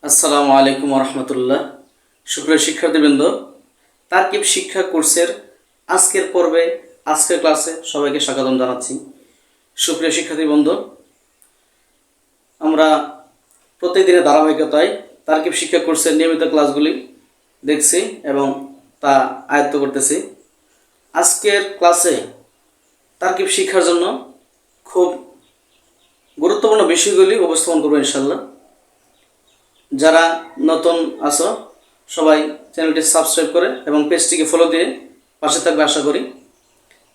আসসালামু আলাইকুম রহমতুল্লাহ। সুপ্রিয় শিক্ষার্থীবৃন্দ, তারকিব শিক্ষা কোর্সের আজকের পর্বে আজকের ক্লাসে সবাইকে স্বাগতম জানাচ্ছি। সুপ্রিয় শিক্ষার্থীবৃন্দ, আমরা প্রতিদিনের ধারাবাহিকতায় তারকিব শিক্ষা কোর্সের নিয়মিত ক্লাসগুলি দেখছি এবং তা আয়ত্ত করতেছি। আজকের ক্লাসে তারকিব শিক্ষার জন্য খুব গুরুত্বপূর্ণ বিষয়গুলি উপস্থাপন করবো ইনশাল্লাহ। যারা নতুন আছো সবাই চ্যানেলটি সাবস্ক্রাইব করে এবং পেজটিকে ফলো দিয়ে পাশে থাকবে আশা করি।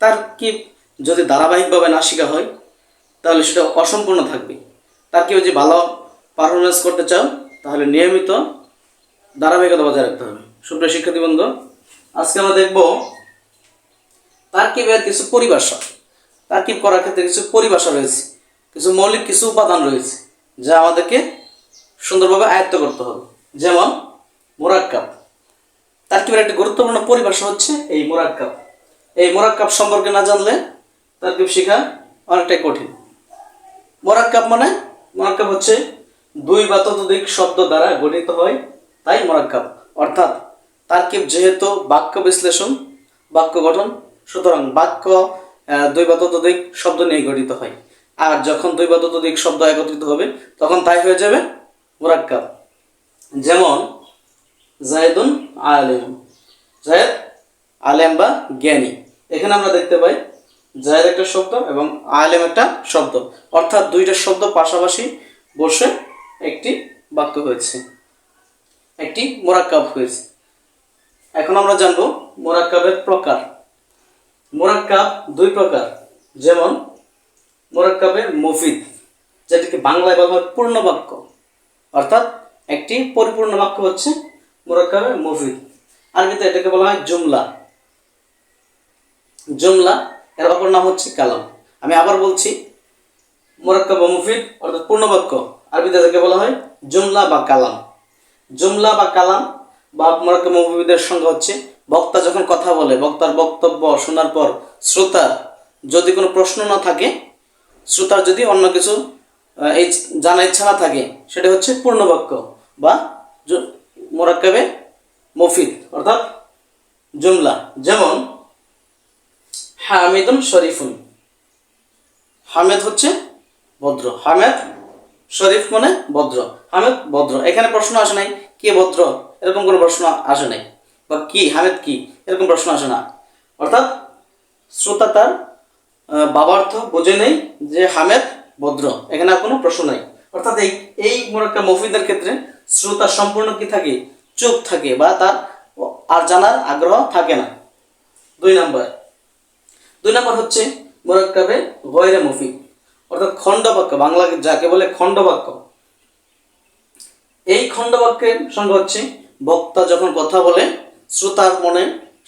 তারকিব যদি ধারাবাহিকভাবে না শেখা হয় তাহলে সেটা অসম্পূর্ণ থাকবে। তারকিব যদি ভালো পারফরমেন্স করতে চাও তাহলে নিয়মিত ধারাবাহিকতা বজায় রাখতে হবে। সুপ্রিয় শিক্ষার্থীবৃন্দ, আজকে আমরা দেখব তারকিবের কিছু পরিভাষা। তারকিব করার ক্ষেত্রে কিছু পরিভাষা রয়েছে, কিছু মৌলিক কিছু উপাদান রয়েছে যা আমাদেরকে সুন্দরভাবে আয়ত্ত করতে হবে। যেমন মুরাক্কাব। তারকিবের একটি গুরুত্বপূর্ণ পরিভাষা হচ্ছে এই মুরাক্কাব। এই মুরাক্কাব সম্পর্কে না জানলে তারকিব শেখা অনেকটাই কঠিন। মুরাক্কাব হচ্ছে দুই বা ততোধিক শব্দ দ্বারা গঠিত হয়, তাই মুরাক্কাব। অর্থাৎ তারকিব যেহেতু বাক্য বিশ্লেষণ, বাক্য গঠন, সুতরাং বাক্য দুই বা ততোধিক শব্দ নিয়ে গঠিত হয়। আর যখন দুই বা ততোধিক শব্দ একত্রিত হবে তখন তাই হয়ে যাবে মুরাক্কাব। যেমন জায়েদুন আলেম, জায়েদ আলেম বা জ্ঞানী। এখানে আমরা দেখতে পাই জায়েদ একটা শব্দ এবং আলেম একটা শব্দ, অর্থাৎ দুইটা শব্দ পাশাপাশি বসে একটি বাক্য হয়েছে, একটি মুরাক্কাব হয়েছে। এখন আমরা জানব মুরাক্কাবের প্রকার। মুরাক্কাব দুই প্রকার। যেমন মুরাক্কাবে মুফিদ, যেটাকে বাংলায় বলা হয় পূর্ণ বাক্য, অর্থাৎ একটি পরিপূর্ণ বাক্য হচ্ছে মুরাক্কাবে মুফিদ। আরবিতে এটাকে বলা হয় জুমলা। জুমলা এর অপর নাম হচ্ছে কালাম। আমি আবার বলছি, মুরাক্কাবে মুফিদ অর্থাৎ পূর্ণ বাক্য, আরবিতে এটাকে বলা হয় জুমলা বা কালাম। জুমলা বা কালাম বা মুরাক্কাবে মুফিদের সংজ্ঞা হচ্ছে বক্তা যখন কথা বলে, বক্তার বক্তব্য শোনার পর শ্রোতার যদি কোনো প্রশ্ন না থাকে, শ্রোতার যদি অন্য কিছু এই জানার ইচ্ছা না থাকে, সেটা হচ্ছে পূর্ণবাক্য বা মুরাক্কাবে মুফিদ অর্থাৎ জুমলা। যেমন হামিদুন শরীফুন। হামেদ হচ্ছে ভদ্র, হামেদ শরীফ মানে ভদ্র, হামেদ ভদ্র। এখানে প্রশ্ন আসে নাই কে ভদ্র, এরকম কোনো প্রশ্ন আসে নাই, বা কি হামেদ কি এরকম প্রশ্ন আসে না। অর্থাৎ শ্রোতা তার বাবার্থ বোঝে নেই যে হামেদ ভদ্র, এখানে আর কোনো প্রশ্ন নাই। অর্থাৎ এই মুরাক্কাব মুফিদের ক্ষেত্রে শ্রোতা সম্পূর্ণ কি থাকে, চুপ থাকে বা তার আর জানার আগ্রহ থাকে না। দুই নাম্বার হচ্ছে মুরাক্কাবে গয়রে মুফিদ, অর্থাৎ খণ্ডবাক্য, বাংলা যাকে বলে খণ্ডবাক্য। এই খণ্ডবাক্যের সঙ্গে হচ্ছে বক্তা যখন কথা বলে শ্রোতার মনে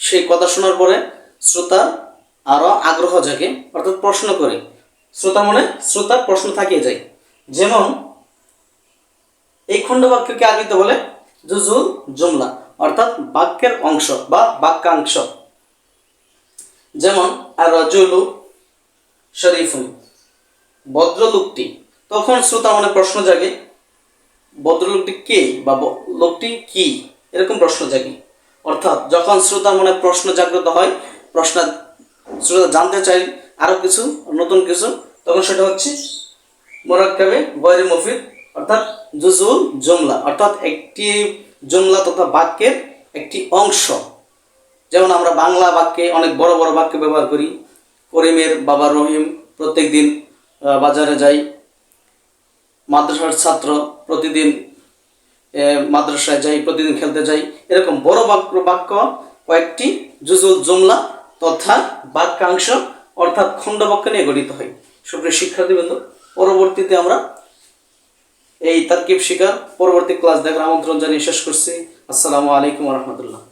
সেই কথা শোনার পরে শ্রোতার আরো আগ্রহ জাগে, অর্থাৎ প্রশ্ন করে শ্রোতার মনে শ্রোতার প্রশ্ন থাকিয়ে যায়। যেমন এই খণ্ডবাক্যকে আরবিতে বলে জুজুল জুমলা, অর্থাৎ বাক্যের অংশ বা বাক্যাংশ। যেমন আর রাজুলু শরীফুন, ভদ্রলোকটি। তখন শ্রোতার মনে প্রশ্ন জাগে ভদ্রলোকটি কে বা লোকটি কি, এরকম প্রশ্ন জাগে। অর্থাৎ যখন শ্রোতার মনে প্রশ্ন জাগ্রত হয়, শ্রোতা জানতে চাই আরো কিছু নতুন কিছু, তখন সেটা হচ্ছে মুরাক্কাবে গয়রে মুফিদ অর্থাৎ জুজুল জুমলা, অর্থাৎ একটি জুমলা তথা বাক্যের একটি অংশ। যেমন আমরা বাংলা বাক্যে অনেক বড় বড় বাক্য ব্যবহার করি। করিমের বাবা রহিম প্রত্যেক দিন বাজারে যায়, মাদ্রাসার ছাত্র প্রতিদিন মাদ্রাসায় যাই, প্রতিদিন খেলতে যাই। এরকম বড় বাক্য কয়েকটি জুজুল জুমলা তথা বাক্যাংশ অর্থাৎ খণ্ডবাক্য নিয়ে গঠিত হয়। সুপ্রিয় শিক্ষার্থীবৃন্দ, পরবর্তীতে আমরা এই তারকিব শিখার পরবর্তী ক্লাস দেখার আমন্ত্রণ জানিয়ে শেষ করছি। আসসালামু আলাইকুম রহমতুল্লাহ।